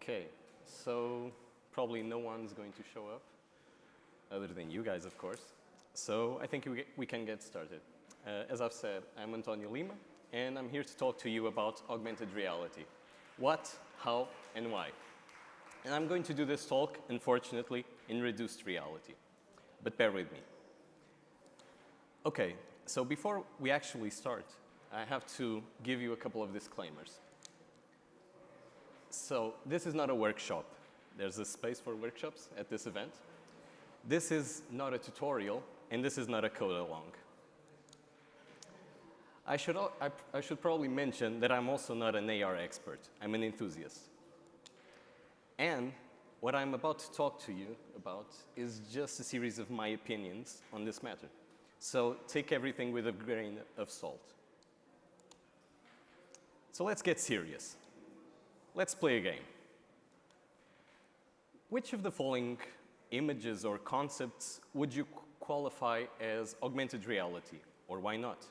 Okay, so probably no one's going to show up, other than you guys, of course. So I think we can get started. As I've said, I'm António Lima, and I'm here to talk to you about augmented reality. What, how, and why. And I'm going to do this talk, unfortunately, in reduced reality. But bear with me. Okay, so before we actually start, I have to give you a couple of disclaimers. So this is not a workshop. There's a space for workshops at this event. This is not a tutorial, and this is not a code along. I should probably mention that I'm also not an AR expert. I'm an enthusiast. And what I'm about to talk to you about is just a series of my opinions on this matter. So take everything with a grain of salt. So let's get serious. Let's play a game. Which of the following images or concepts would you qualify as augmented reality, or why not?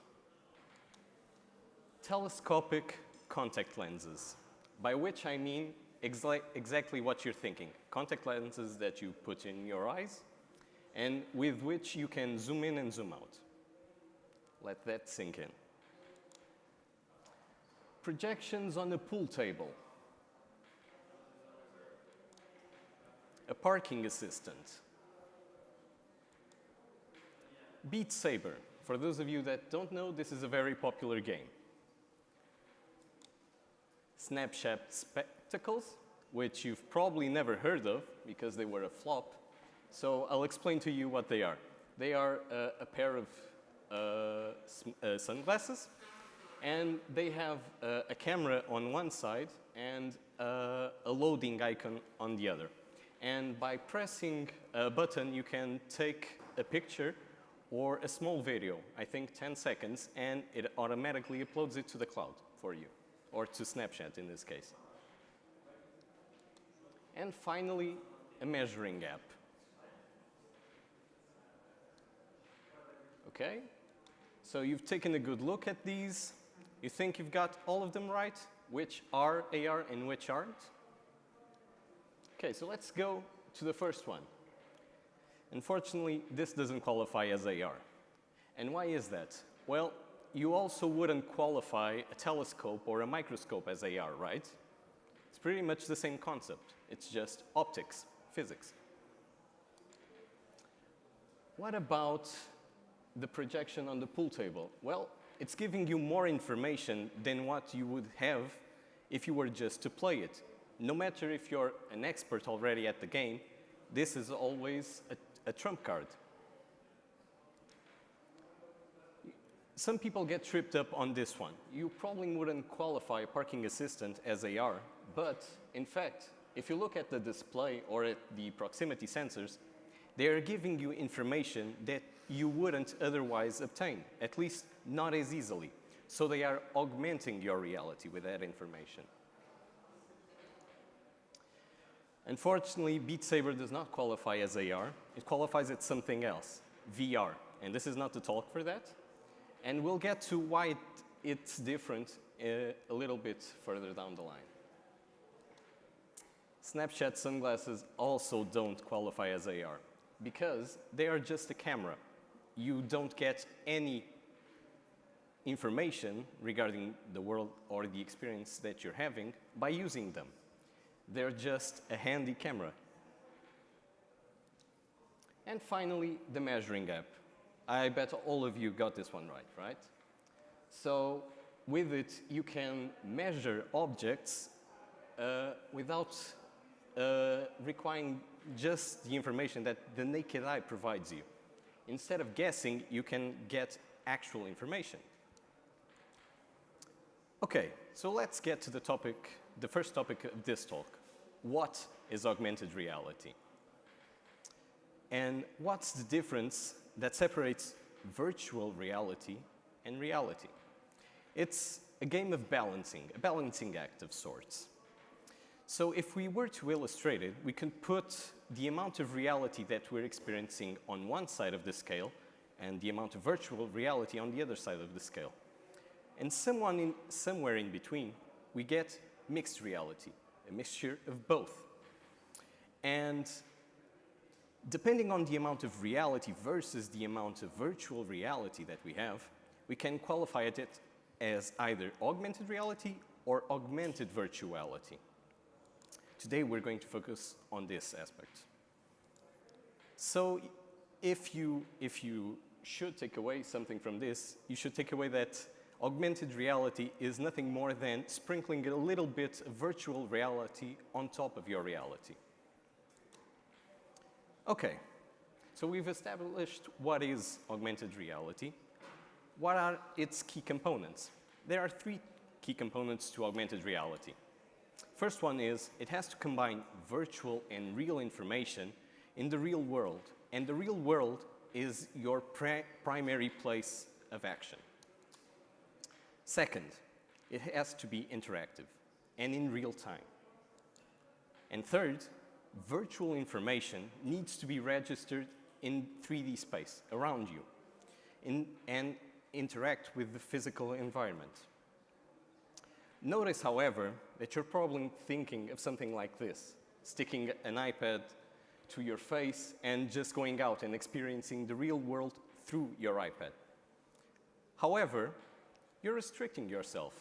Telescopic contact lenses, by which I mean exactly what you're thinking. Contact lenses that you put in your eyes and with which you can zoom in and zoom out. Let that sink in. Projections on a pool table. A parking assistant. Beat Saber. For those of you that don't know, this is a very popular game. Snapchat spectacles, which you've probably never heard of because they were a flop. So I'll explain to you what they are. They are a pair of sunglasses, and they have a camera on one side and a loading icon on the other. And by pressing a button, you can take a picture or a small video, I think 10 seconds, and it automatically uploads it to the cloud for you, or to Snapchat in this case. And finally, a measuring app. Okay, so you've taken a good look at these. You think you've got all of them right, which are AR and which aren't? Okay, so let's go to the first one. Unfortunately, this doesn't qualify as AR. And why is that? Well, you also wouldn't qualify a telescope or a microscope as AR, right? It's pretty much the same concept. It's just optics, physics. What about the projection on the pool table? Well, it's giving you more information than what you would have if you were just to play it. No matter if you're an expert already at the game, this is always a trump card. Some people get tripped up on this one. You probably wouldn't qualify a parking assistant as AR, but in fact, if you look at the display or at the proximity sensors, they are giving you information that you wouldn't otherwise obtain, at least not as easily. So they are augmenting your reality with that information. Unfortunately, Beat Saber does not qualify as AR. It qualifies as something else, VR. And this is not the talk for that. And we'll get to why it's different a little bit further down the line. Snapchat sunglasses also don't qualify as AR because they are just a camera. You don't get any information regarding the world or the experience that you're having by using them. They're just a handy camera. And finally, the measuring app. I bet all of you got this one right? So with it, you can measure objects without requiring just the information that the naked eye provides you. Instead of guessing, you can get actual information. Okay, so let's get to the first topic of this talk. What is augmented reality? And what's the difference that separates virtual reality and reality? It's a game of balancing, a balancing act of sorts. So if we were to illustrate it, we can put the amount of reality that we're experiencing on one side of the scale and the amount of virtual reality on the other side of the scale. And somewhere in between, we get mixed reality, a mixture of both. And depending on the amount of reality versus the amount of virtual reality that we have, we can qualify it as either augmented reality or augmented virtuality. Today we're going to focus on this aspect. So if you should take away something from this, you should take away that augmented reality is nothing more than sprinkling a little bit of virtual reality on top of your reality. Okay, so we've established what is augmented reality. What are its key components? There are three key components to augmented reality. First one is it has to combine virtual and real information in the real world. And the real world is your primary place of action. Second, it has to be interactive and in real time. And third, virtual information needs to be registered in 3D space around you and interact with the physical environment. Notice, however, that you're probably thinking of something like this, sticking an iPad to your face and just going out and experiencing the real world through your iPad. However, you're restricting yourself.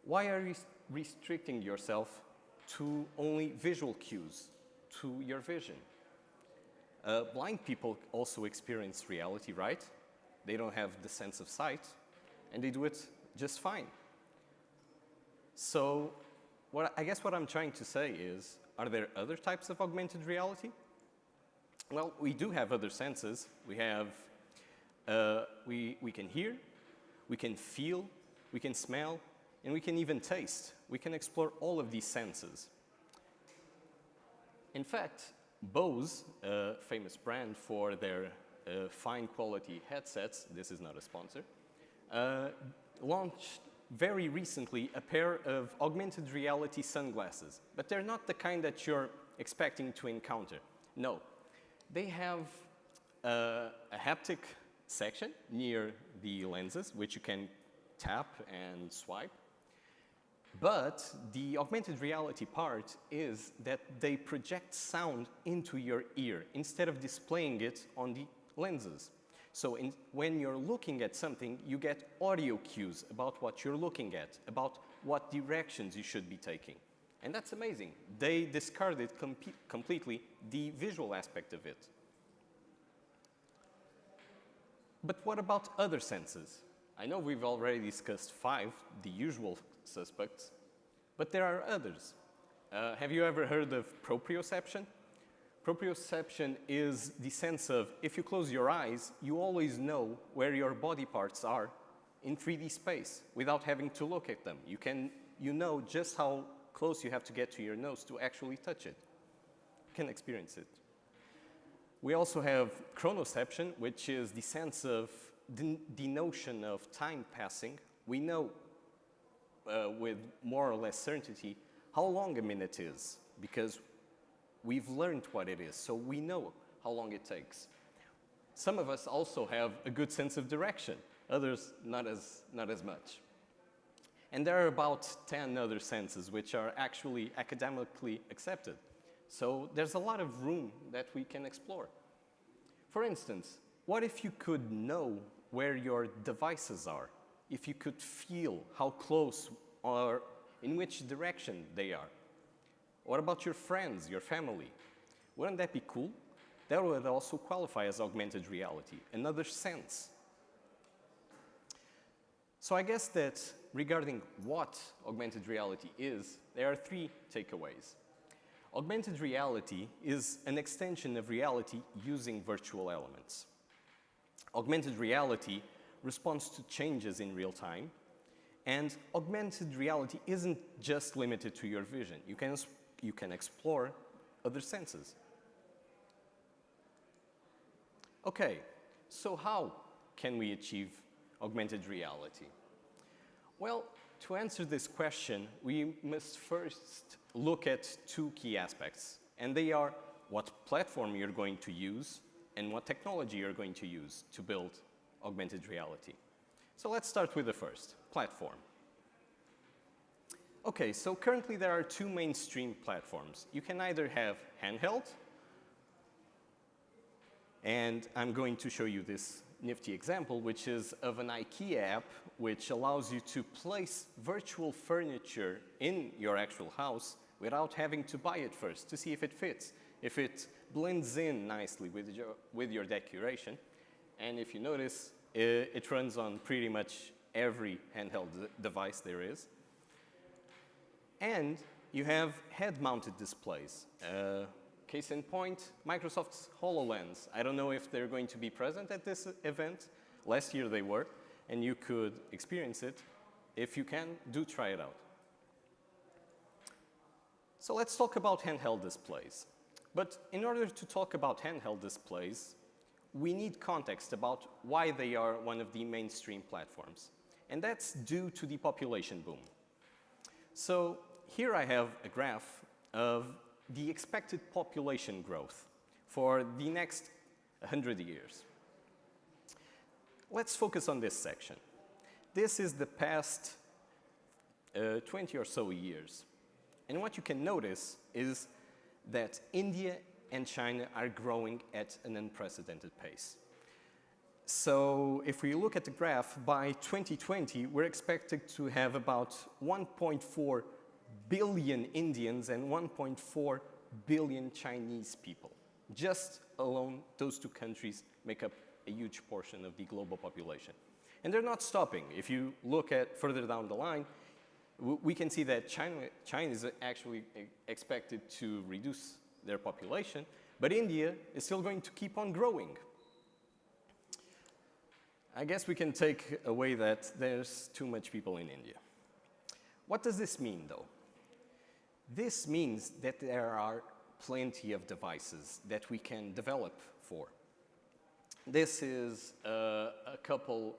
Why are you restricting yourself to only visual cues, to your vision? Blind people also experience reality, right? They don't have the sense of sight, and they do it just fine. So I guess what I'm trying to say is, are there other types of augmented reality? Well, we do have other senses. We have, we can hear, we can feel, we can smell, and we can even taste. We can explore all of these senses. In fact, Bose, a famous brand for their fine quality headsets, this is not a sponsor, launched very recently a pair of augmented reality sunglasses, but they're not the kind that you're expecting to encounter. No, they have a haptic section near the lenses, which you can tap and swipe. But the augmented reality part is that they project sound into your ear instead of displaying it on the lenses. So when you're looking at something, you get audio cues about what you're looking at, about what directions you should be taking. And that's amazing. They discarded completely the visual aspect of it. But what about other senses? I know we've already discussed 5, the usual suspects, but there are others. Have you ever heard of proprioception? Proprioception is the sense of, if you close your eyes, you always know where your body parts are in 3D space without having to look at them. You know just how close you have to get to your nose to actually touch it. You can experience it. We also have Chrono Ception, which is the sense of the notion of time passing. We know with more or less certainty how long a minute is because we've learned what it is, so we know how long it takes. Some of us also have a good sense of direction, others not as much. And there are about 10 other senses which are actually academically accepted. So there's a lot of room that we can explore. For instance, what if you could know where your devices are? If you could feel how close or in which direction they are? What about your friends, your family? Wouldn't that be cool? That would also qualify as augmented reality, another sense. So I guess that regarding what augmented reality is, there are 3 takeaways. Augmented reality is an extension of reality using virtual elements. Augmented reality responds to changes in real time, and augmented reality isn't just limited to your vision. You can explore other senses. Okay, so how can we achieve augmented reality? Well, to answer this question, we must first look at 2 key aspects, and they are what platform you're going to use and what technology you're going to use to build augmented reality. So let's start with the first, platform. Okay, so currently there are two mainstream platforms. You can either have handheld, and I'm going to show you this nifty example, which is of an IKEA app, which allows you to place virtual furniture in your actual house without having to buy it first to see if it fits, if it blends in nicely with your decoration. And if you notice, it runs on pretty much every handheld device there is. And you have head-mounted displays. Case in point, Microsoft's Hololens. I don't know if they're going to be present at this event. Last year they were, and you could experience it. If you can, do try it out. So let's talk about handheld displays. But in order to talk about handheld displays, we need context about why they are one of the mainstream platforms. And that's due to the population boom. So here I have a graph of the expected population growth for the next 100 years. Let's focus on this section. This is the past 20 or so years. And what you can notice is that India and China are growing at an unprecedented pace. So if we look at the graph, by 2020, we're expected to have about 1.4 billion Indians and 1.4 billion Chinese people. Just alone, those two countries make up a huge portion of the global population. And they're not stopping. If you look at further down the line, we can see that China is actually expected to reduce their population, but India is still going to keep on growing. I guess we can take away that there's too much people in India. What does this mean, though? This means that there are plenty of devices that we can develop for. This is a couple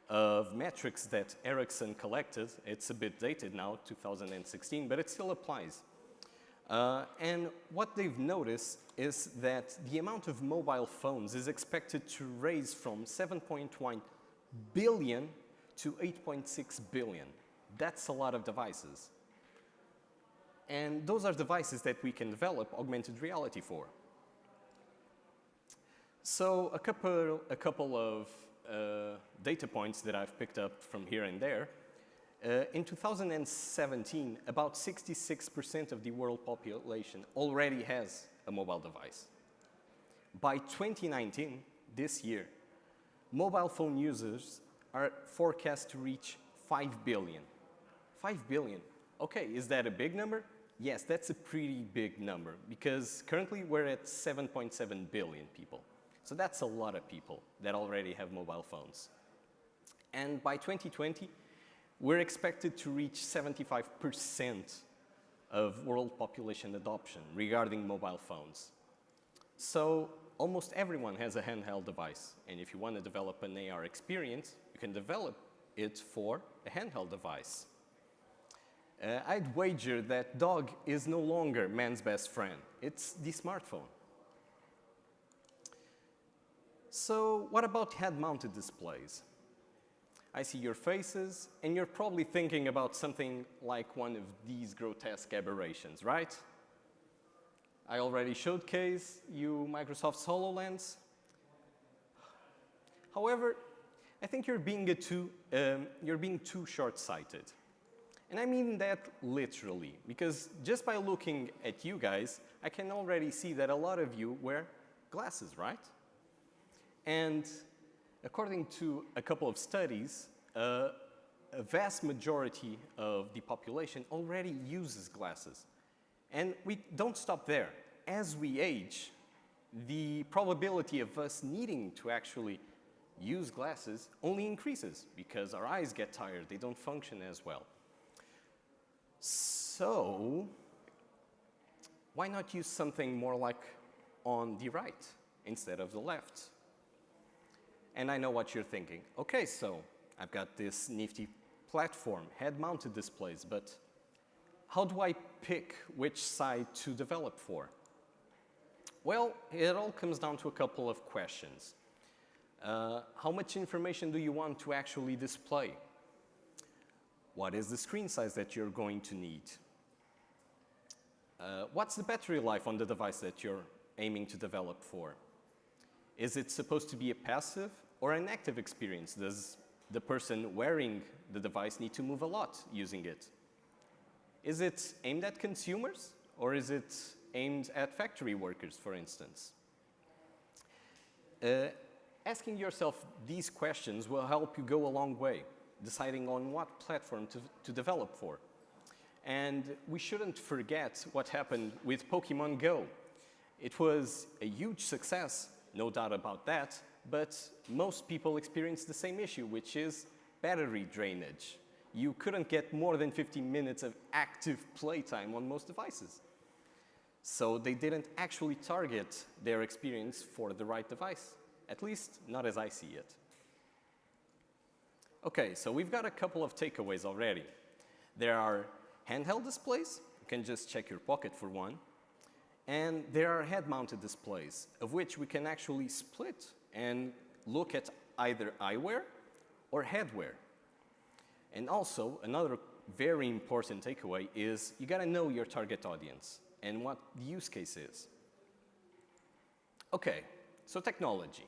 of metrics that Ericsson collected. It's a bit dated now, 2016, but it still applies. And what they've noticed is that the amount of mobile phones is expected to raise from 7.1 billion to 8.6 billion. That's a lot of devices. And those are devices that we can develop augmented reality for. So a couple of data points that I've picked up from here and there. In 2017, about 66% of the world population already has a mobile device. By 2019, this year, mobile phone users are forecast to reach 5 billion. 5 billion. Okay, is that a big number? Yes, that's a pretty big number because currently we're at 7.7 billion people. So that's a lot of people that already have mobile phones. And by 2020, we're expected to reach 75% of world population adoption regarding mobile phones. So almost everyone has a handheld device. And if you want to develop an AR experience, you can develop it for a handheld device. I'd wager that dog is no longer man's best friend. It's the smartphone. So what about head-mounted displays? I see your faces, and you're probably thinking about something like one of these grotesque aberrations, right? I already showcased you Microsoft's HoloLens. However, I think you're being too short-sighted. And I mean that literally, because just by looking at you guys, I can already see that a lot of you wear glasses, right? And according to a couple of studies, a vast majority of the population already uses glasses. And we don't stop there. As we age, the probability of us needing to actually use glasses only increases because our eyes get tired, they don't function as well. So, why not use something more like on the right instead of the left? And I know what you're thinking. Okay, so I've got this nifty platform, head-mounted displays, but how do I pick which side to develop for? Well, it all comes down to a couple of questions. How much information do you want to actually display? What is the screen size that you're going to need? What's the battery life on the device that you're aiming to develop for? Is it supposed to be a passive or an active experience? Does the person wearing the device need to move a lot using it? Is it aimed at consumers, or is it aimed at factory workers, for instance? Asking yourself these questions will help you go a long way, deciding on what platform to develop for. And we shouldn't forget what happened with Pokemon Go. It was a huge success, no doubt about that, but most people experienced the same issue, which is battery drainage. You couldn't get more than 15 minutes of active playtime on most devices. So they didn't actually target their experience for the right device, at least not as I see it. Okay, so we've got a couple of takeaways already. There are handheld displays, you can just check your pocket for one, and there are head-mounted displays, of which we can actually split and look at either eyewear or headwear. And also, another very important takeaway is you gotta know your target audience and what the use case is. Okay, so technology.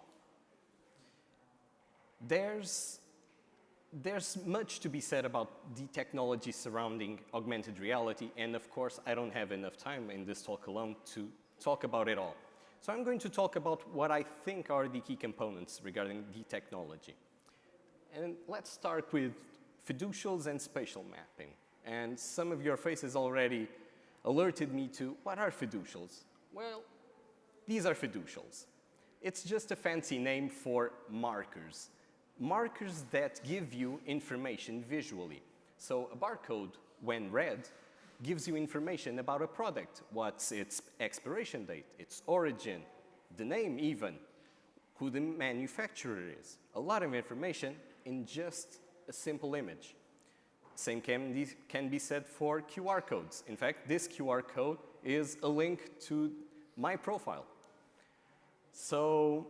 There's much to be said about the technology surrounding augmented reality, and of course, I don't have enough time in this talk alone to talk about it all. So I'm going to talk about what I think are the key components regarding the technology. And let's start with fiducials and spatial mapping. And some of your faces already alerted me to what are fiducials? Well, these are fiducials. It's just a fancy name for markers. Markers that give you information visually. So a barcode, when read, gives you information about a product. What's its expiration date, its origin, the name even, who the manufacturer is. A lot of information in just a simple image. Same can be said for QR codes. In fact, this QR code is a link to my profile. So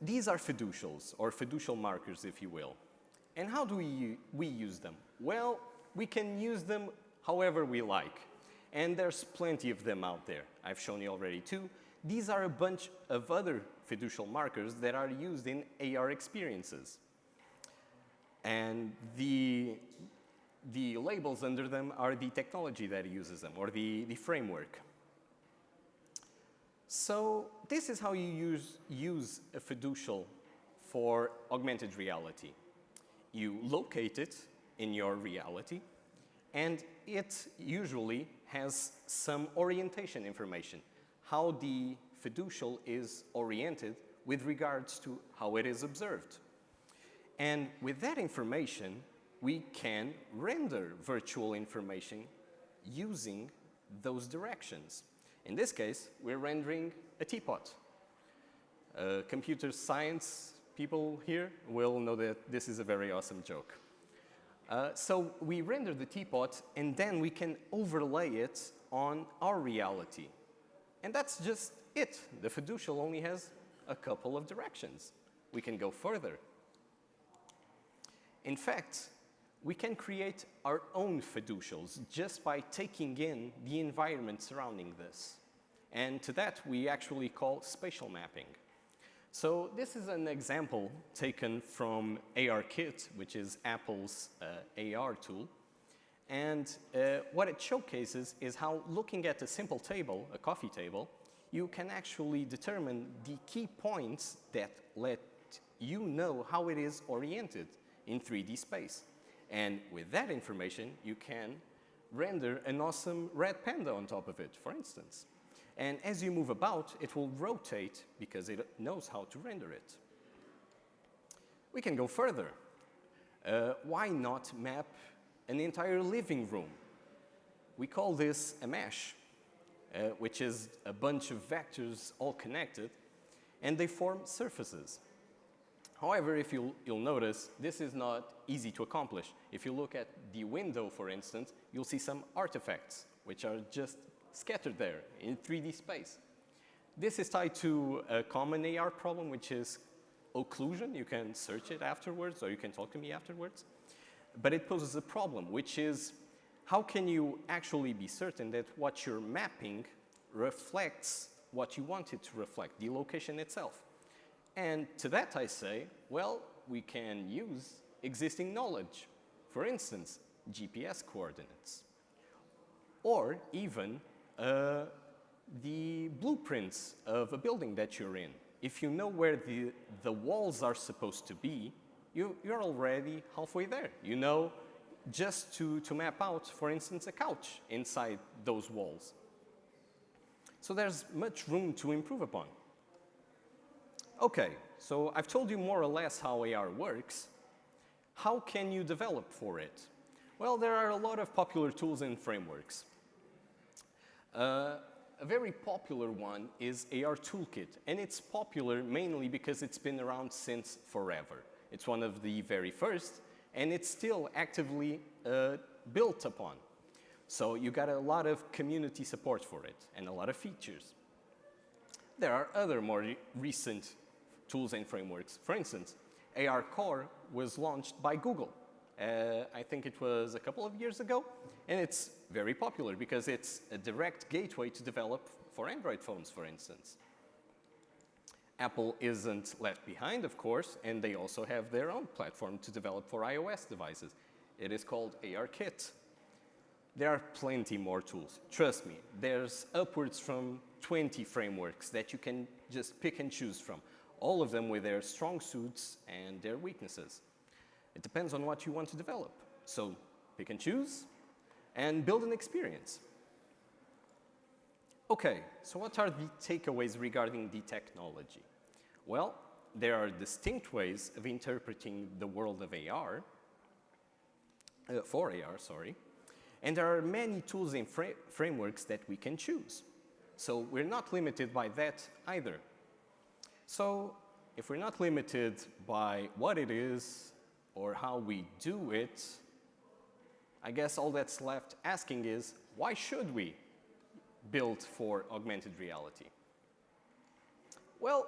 these are fiducials, or fiducial markers, if you will. And how do we use them? Well, we can use them however we like. And there's plenty of them out there. I've shown you already two. These are a bunch of other fiducial markers that are used in AR experiences. And the labels under them are the technology that uses them, or the framework. So this is how you use a fiducial for augmented reality. You locate it in your reality, and it usually has some orientation information, how the fiducial is oriented with regards to how it is observed. And with that information, we can render virtual information using those directions. In this case, we're rendering a teapot. Computer science people here will know that this is a very awesome joke. So we render the teapot, and then we can overlay it on our reality. And that's just it. The fiducial only has a couple of directions. We can go further. In fact, we can create our own fiducials just by taking in the environment surrounding this. And to that, we actually call spatial mapping. So this is an example taken from ARKit, which is Apple's AR tool. And what it showcases is how, looking at a simple table, a coffee table, you can actually determine the key points that let you know how it is oriented in 3D space. And with that information, you can render an awesome red panda on top of it, for instance. And as you move about, it will rotate because it knows how to render it. We can go further. Why not map an entire living room? We call this a mesh, which is a bunch of vectors all connected, and they form surfaces. However, if you'll notice, this is not easy to accomplish. If you look at the window, for instance, you'll see some artifacts, which are just scattered there in 3D space. This is tied to a common AR problem, which is occlusion. You can search it afterwards, or you can talk to me afterwards. but it poses a problem, which is how can you actually be certain that what you're mapping reflects what you want it to reflect, the location itself? And to that I say, well, we can use existing knowledge. For instance, GPS coordinates. Or even the blueprints of a building that you're in. If you know where the walls are supposed to be, you're already halfway there. You know just to map out, for instance, a couch inside those walls. So there's much room to improve upon. Okay, so I've told you more or less how AR works. How can you develop for it? Well, there are a lot of popular tools and frameworks. A very popular one is AR Toolkit, and it's popular mainly because it's been around since forever. It's one of the very first, and it's still actively built upon. So you got a lot of community support for it, and a lot of features. There are other more recent tools and frameworks. For instance, AR Core was launched by Google. I think it was a couple of years ago, and it's very popular because it's a direct gateway to develop for Android phones, for instance. Apple isn't left behind, of course, and they also have their own platform to develop for iOS devices. It is called ARKit. There are plenty more tools. Trust me, there's upwards from 20 frameworks that you can just pick and choose from, all of them with their strong suits and their weaknesses. It depends on what you want to develop. So pick and choose and build an experience. Okay, so what are the takeaways regarding the technology? Well, there are distinct ways of interpreting the world of AR, for AR, sorry, and there are many tools and frameworks that we can choose. So we're not limited by that either. So if we're not limited by what it is or how we do it, I guess all that's left asking is, why should we build for augmented reality? Well,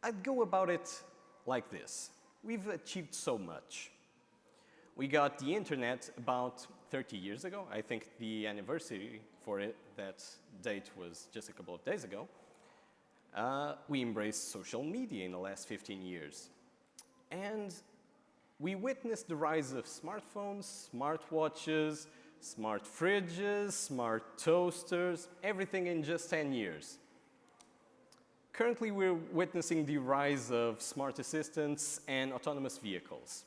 I'd go about it like this. We've achieved so much. We got the internet about 30 years ago. I think the anniversary for it, that date was just a couple of days ago. We embraced social media in the last 15 years. And we witnessed the rise of smartphones, smartwatches, smart fridges, smart toasters, everything in just 10 years. Currently, we're witnessing the rise of smart assistants and autonomous vehicles.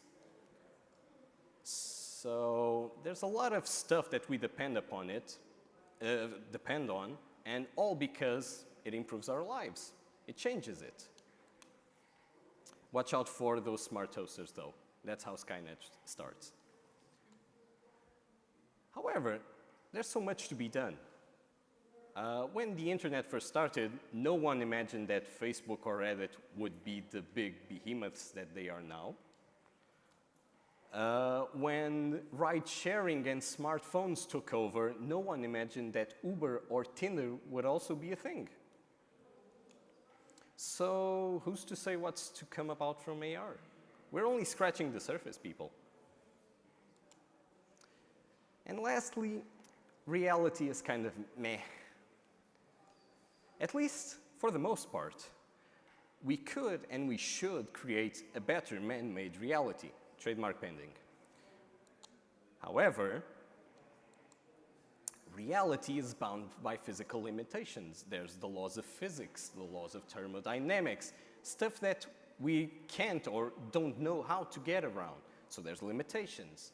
So there's a lot of stuff that we depend on, and all because it improves our lives. It changes it. Watch out for those smart toasters, though. That's how Skynet starts. However, there's so much to be done. When the internet first started, no one imagined that Facebook or Reddit would be the big behemoths that they are now. When ride-sharing and smartphones took over, no one imagined that Uber or Tinder would also be a thing. So who's to say what's to come about from AR? We're only scratching the surface, people. And lastly, reality is kind of meh. At least for the most part. We could and we should create a better man-made reality, trademark pending. However, reality is bound by physical limitations. There's the laws of physics, the laws of thermodynamics, stuff that we can't or don't know how to get around. So there's limitations.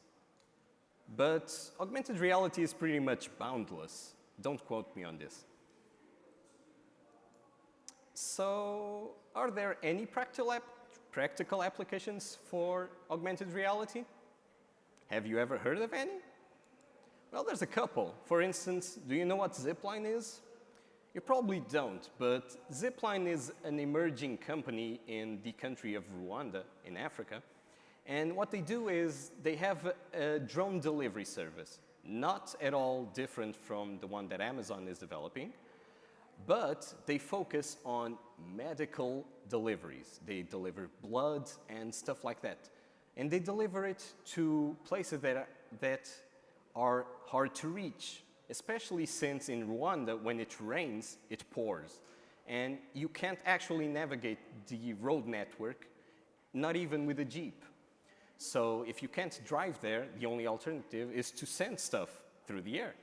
But augmented reality is pretty much boundless. Don't quote me on this. So, are there any practical applications for augmented reality? Have you ever heard of any? Well, there's a couple. For instance, do you know what Zipline is? You probably don't, but Zipline is an emerging company in the country of Rwanda, in Africa. And what they do is they have a drone delivery service, not at all different from the one that Amazon is developing, but they focus on medical deliveries. They deliver blood and stuff like that. and they deliver it to places that are hard to reach, especially since in Rwanda, when it rains, it pours. And you can't actually navigate the road network, not even with a Jeep. So if you can't drive there, the only alternative is to send stuff through the air.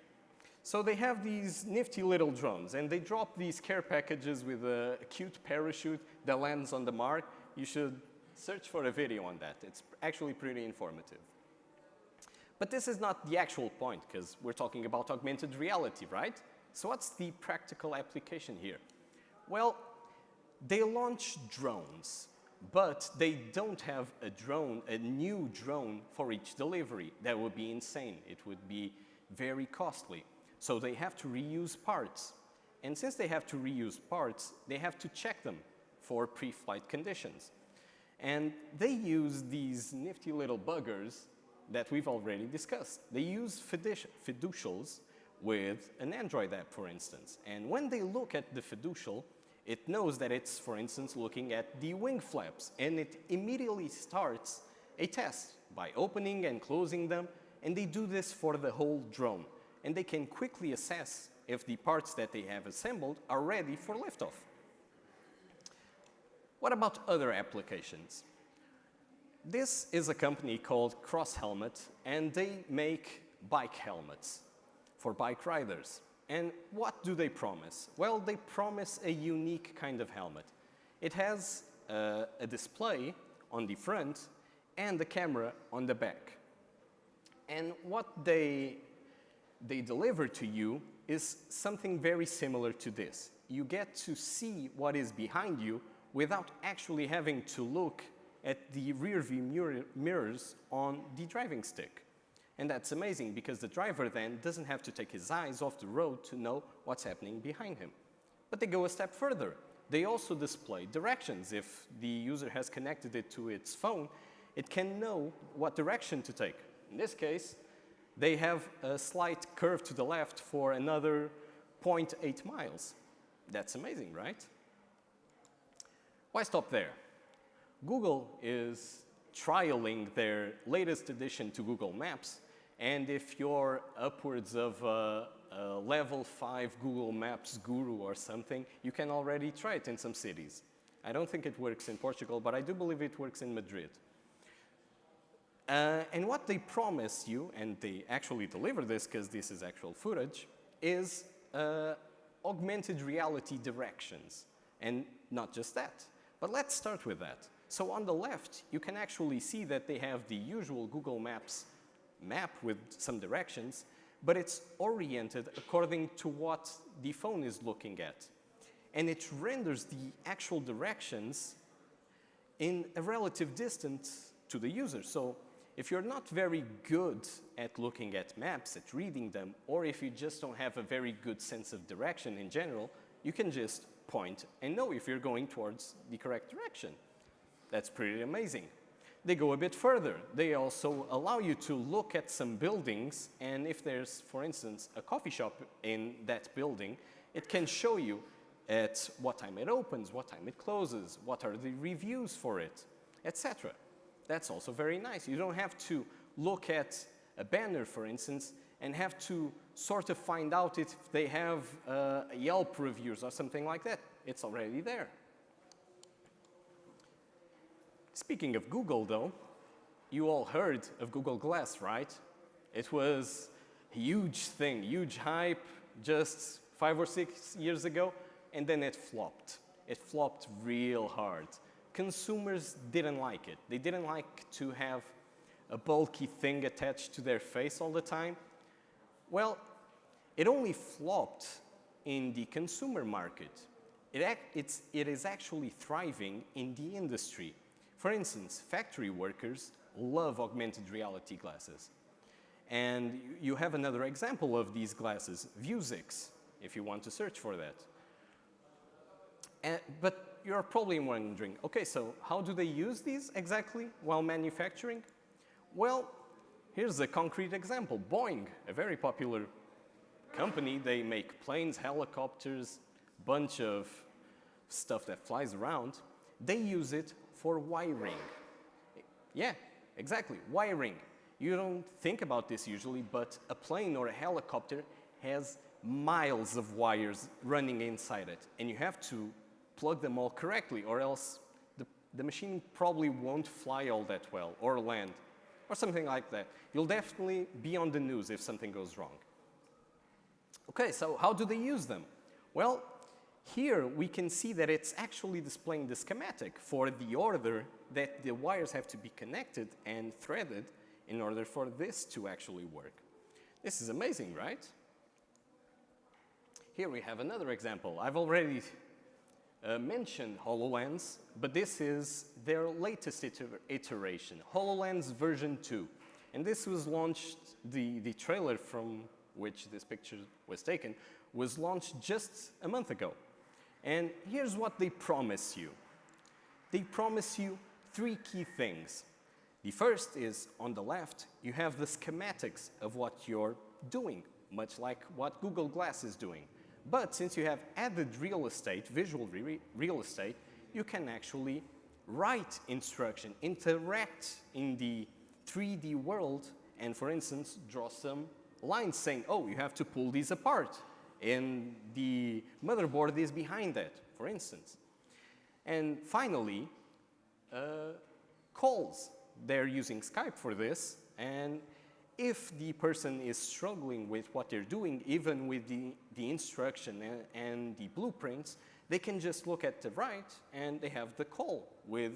So they have these nifty little drones, and they drop these care packages with a cute parachute that lands on the mark. You should search for a video on that. It's actually pretty informative. But this is not the actual point, because we're talking about augmented reality, right? So what's the practical application here? Well, they launch drones, but they don't have a new drone for each delivery. That would be insane. It would be very costly. So they have to reuse parts. And since they have to reuse parts, they have to check them for pre-flight conditions. And they use these nifty little buggers that we've already discussed. They use fiducials with an Android app, for instance. And when they look at the fiducial, it knows that it's, for instance, looking at the wing flaps, and it immediately starts a test by opening and closing them, and they do this for the whole drone. And they can quickly assess if the parts that they have assembled are ready for liftoff. What about other applications? This is a company called Cross Helmet, and they make bike helmets for bike riders. And what do they promise? Well, they promise a unique kind of helmet. It has a display on the front and a camera on the back. And what they deliver to you is something very similar to this. You get to see what is behind you without actually having to look at the rear view mirrors on the driving stick. And that's amazing because the driver then doesn't have to take his eyes off the road to know what's happening behind him. But they go a step further. They also display directions. If the user has connected it to its phone, it can know what direction to take. In this case, they have a slight curve to the left for another 0.8 miles. That's amazing, right? Why stop there? Google is trialing their latest addition to Google Maps, and if you're upwards of a level 5 Google Maps guru or something, you can already try it in some cities. I don't think it works in Portugal, but I do believe it works in Madrid. And what they promise you, and they actually deliver this because this is actual footage, is augmented reality directions. And not just that, but let's start with that. So on the left, you can actually see that they have the usual Google Maps map with some directions, but it's oriented according to what the phone is looking at. And it renders the actual directions in a relative distance to the user. So if you're not very good at looking at maps, at reading them, or if you just don't have a very good sense of direction in general, you can just point and know if you're going towards the correct direction. That's pretty amazing. They go a bit further. They also allow you to look at some buildings, and if there's, for instance, a coffee shop in that building, it can show you at what time it opens, what time it closes, what are the reviews for it, etc. That's also very nice. You don't have to look at a banner, for instance, and have to sort of find out if they have Yelp reviews or something like that. It's already there. Speaking of Google, though, you all heard of Google Glass, right? It was a huge thing, huge hype just 5 or 6 years ago, and then it flopped. It flopped real hard. Consumers didn't like it. They didn't like to have a bulky thing attached to their face all the time. Well, it only flopped in the consumer market. It is actually thriving in the industry. For instance, factory workers love augmented reality glasses. And you have another example of these glasses, Vuzix, if you want to search for that. But you're probably wondering, okay, so how do they use these exactly while manufacturing? Well, here's a concrete example. Boeing, a very popular company, they make planes, helicopters, bunch of stuff that flies around. They use it for wiring. Yeah, exactly, wiring. You don't think about this usually, but a plane or a helicopter has miles of wires running inside it, and you have to plug them all correctly, or else the machine probably won't fly all that well, or land, or something like that. You'll definitely be on the news if something goes wrong. Okay, so how do they use them? Well, here we can see that it's actually displaying the schematic for the order that the wires have to be connected and threaded in order for this to actually work. This is amazing, right? Here we have another example. I've already mentioned Hololens, but this is their latest iteration, Hololens version 2. And this was launched, the trailer from which this picture was taken, was launched just a month ago. And here's what they promise you. They promise you 3 key things. The first is, on the left, you have the schematics of what you're doing, much like what Google Glass is doing. But since you have added real estate, visual real estate, you can actually write instruction, interact in the 3D world, and for instance, draw some lines saying, oh, you have to pull these apart, and the motherboard is behind that, for instance. And finally, calls. They're using Skype for this, and if the person is struggling with what they're doing, even with the instruction and the blueprints, they can just look at the right and they have the call with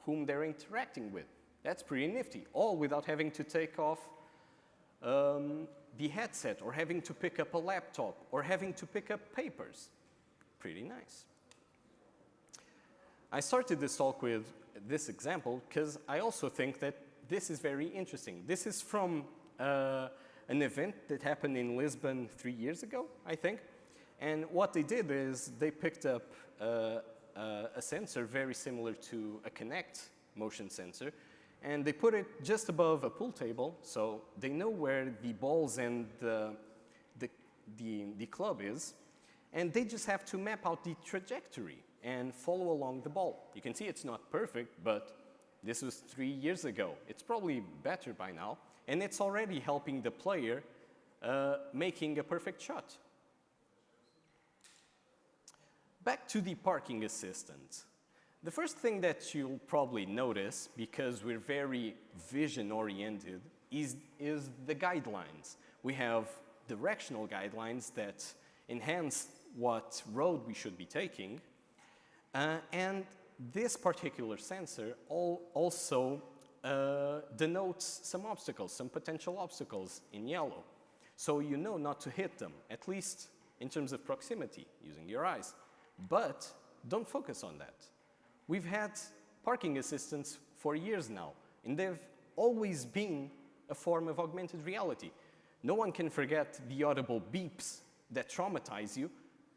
whom they're interacting with. That's pretty nifty, all without having to take off the headset or having to pick up a laptop or having to pick up papers. Pretty nice. I started this talk with this example because I also think that this is very interesting. This is from an event that happened in Lisbon 3 years ago, I think. And what they did is they picked up a sensor very similar to a Kinect motion sensor, and they put it just above a pool table, so they know where the balls and the club is, and they just have to map out the trajectory and follow along the ball. You can see it's not perfect, but this was 3 years ago. It's probably better by now, and it's already helping the player making a perfect shot. Back to the parking assistant. The first thing that you'll probably notice, because we're very vision-oriented, is the guidelines. We have directional guidelines that enhance what road we should be taking, and this particular sensor also denotes some obstacles, some potential obstacles in yellow. So you know not to hit them, at least in terms of proximity, using your eyes. But don't focus on that. We've had parking assistants for years now, and they've always been a form of augmented reality. No one can forget the audible beeps that traumatize you,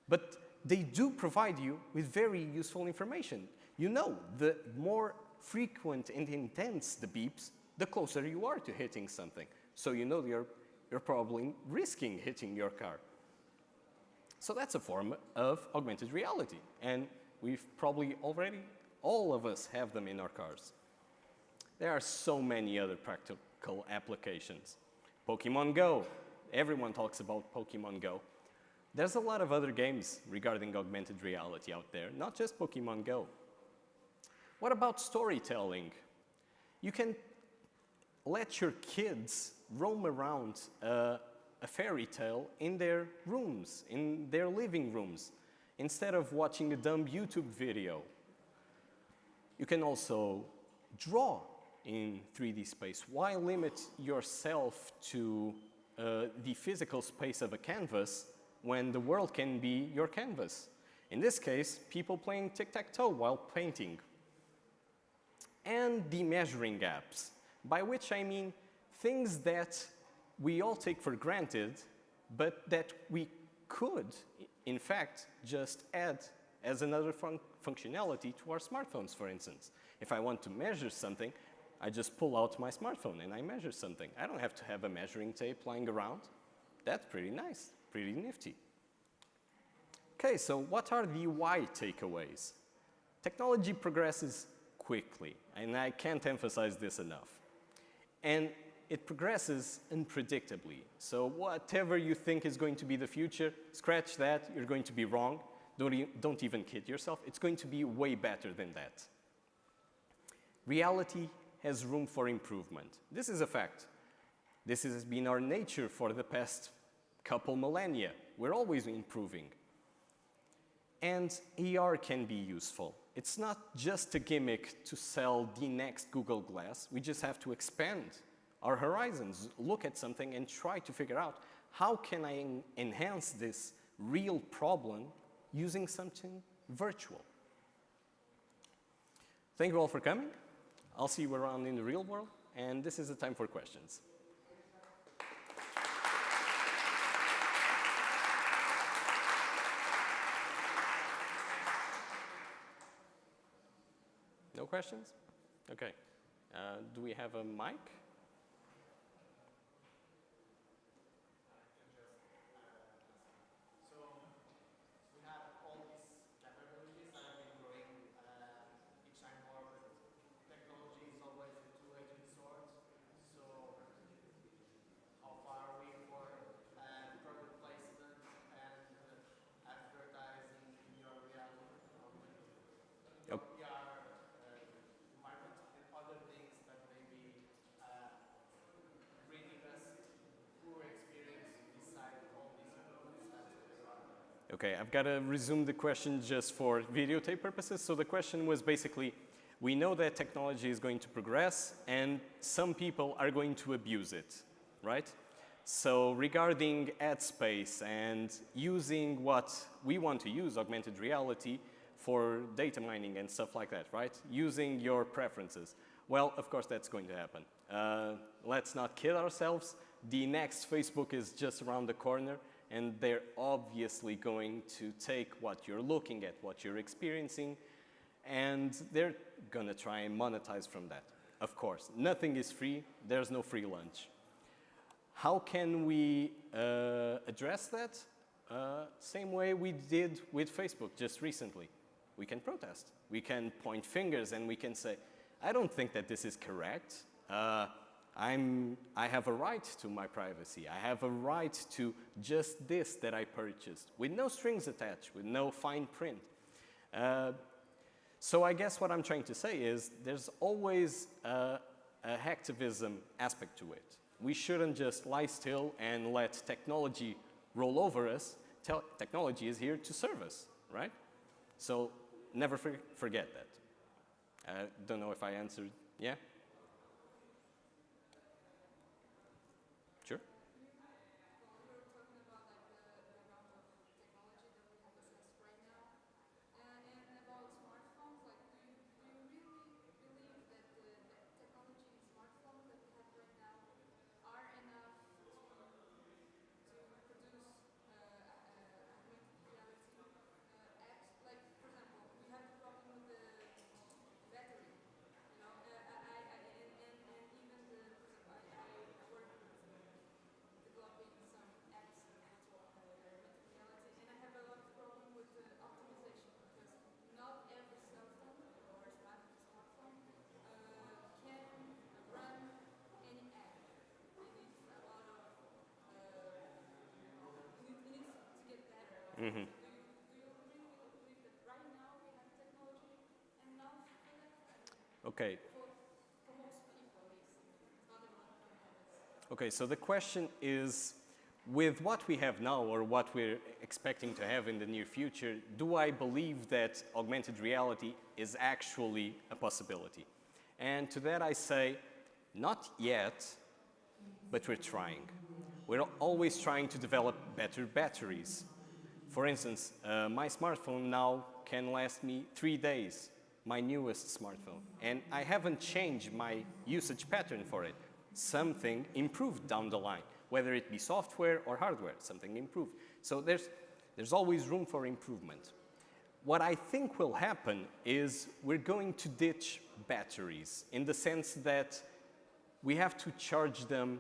but they do provide you with very useful information. You know, the more frequent and intense the beeps, the closer you are to hitting something. So you know you're probably risking hitting your car. So that's a form of augmented reality, and we've probably already, all of us have them in our cars. There are so many other practical applications. Pokemon Go, everyone talks about Pokemon Go. There's a lot of other games regarding augmented reality out there, not just Pokemon Go. What about storytelling? You can let your kids roam around a fairy tale in their rooms, in their living rooms, instead of watching a dumb YouTube video. You can also draw in 3D space. Why limit yourself to the physical space of a canvas when the world can be your canvas? In this case, people playing tic-tac-toe while painting. And the measuring apps, by which I mean things that we all take for granted, but that we could, in fact, just add as another functionality to our smartphones, for instance. If I want to measure something, I just pull out my smartphone and I measure something. I don't have to have a measuring tape lying around. That's pretty nice, pretty nifty. Okay, so what are the why takeaways? Technology progresses quickly, and I can't emphasize this enough. And it progresses unpredictably. So whatever you think is going to be the future, scratch that, you're going to be wrong. Don't even kid yourself. It's going to be way better than that. Reality has room for improvement. This is a fact. This has been our nature for the past couple millennia. We're always improving. And AR can be useful. It's not just a gimmick to sell the next Google Glass. We just have to expand our horizons, look at something and try to figure out how can I enhance this real problem using something virtual. Thank you all for coming. I'll see you around in the real world, and this is the time for questions. No questions? Okay. Do we have a mic? Okay, I've got to resume the question just for videotape purposes. So the question was basically, we know that technology is going to progress and some people are going to abuse it, right? So regarding ad space and using what we want to use, augmented reality, for data mining and stuff like that, right? Using your preferences. Well, of course, that's going to happen. Let's not kid ourselves. The next Facebook is just around the corner. And they're obviously going to take what you're looking at, what you're experiencing, and they're going to try and monetize from that. Of course, nothing is free. There's no free lunch. How can we address that? Same way we did with Facebook just recently. We can protest. We can point fingers and we can say, I don't think that this is correct. I have a right to my privacy. I have a right to just this that I purchased with no strings attached, with no fine print. So I guess what I'm trying to say is there's always a hacktivism aspect to it. We shouldn't just lie still and let technology roll over us. Technology is here to serve us, right? So never forget that. I don't know if I answered. Yeah? Sure. Mm-hmm. Okay. Okay, so the question is, with what we have now or what we're expecting to have in the near future, do I believe that augmented reality is actually a possibility? And to that I say, not yet, but we're trying. We're always trying to develop better batteries. For instance, my smartphone now can last me 3 days, my newest smartphone. And I haven't changed my usage pattern for it. Something improved down the line, whether it be software or hardware, something improved. So there's always room for improvement. What I think will happen is we're going to ditch batteries in the sense that we have to charge them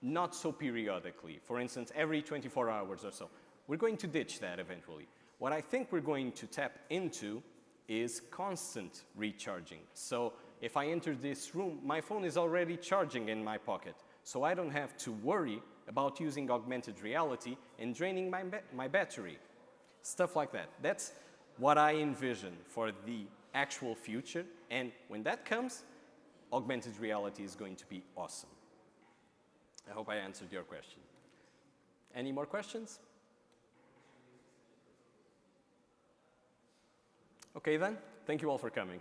not so periodically. For instance, every 24 hours or so. We're going to ditch that eventually. What I think we're going to tap into is constant recharging. So If I enter this room, my phone is already charging in my pocket, so I don't have to worry about using augmented reality and draining my battery. Stuff like that. That's what I envision for the actual future, and when that comes, augmented reality is going to be awesome. I hope I answered your question. Any more questions? Okay then, thank you all for coming.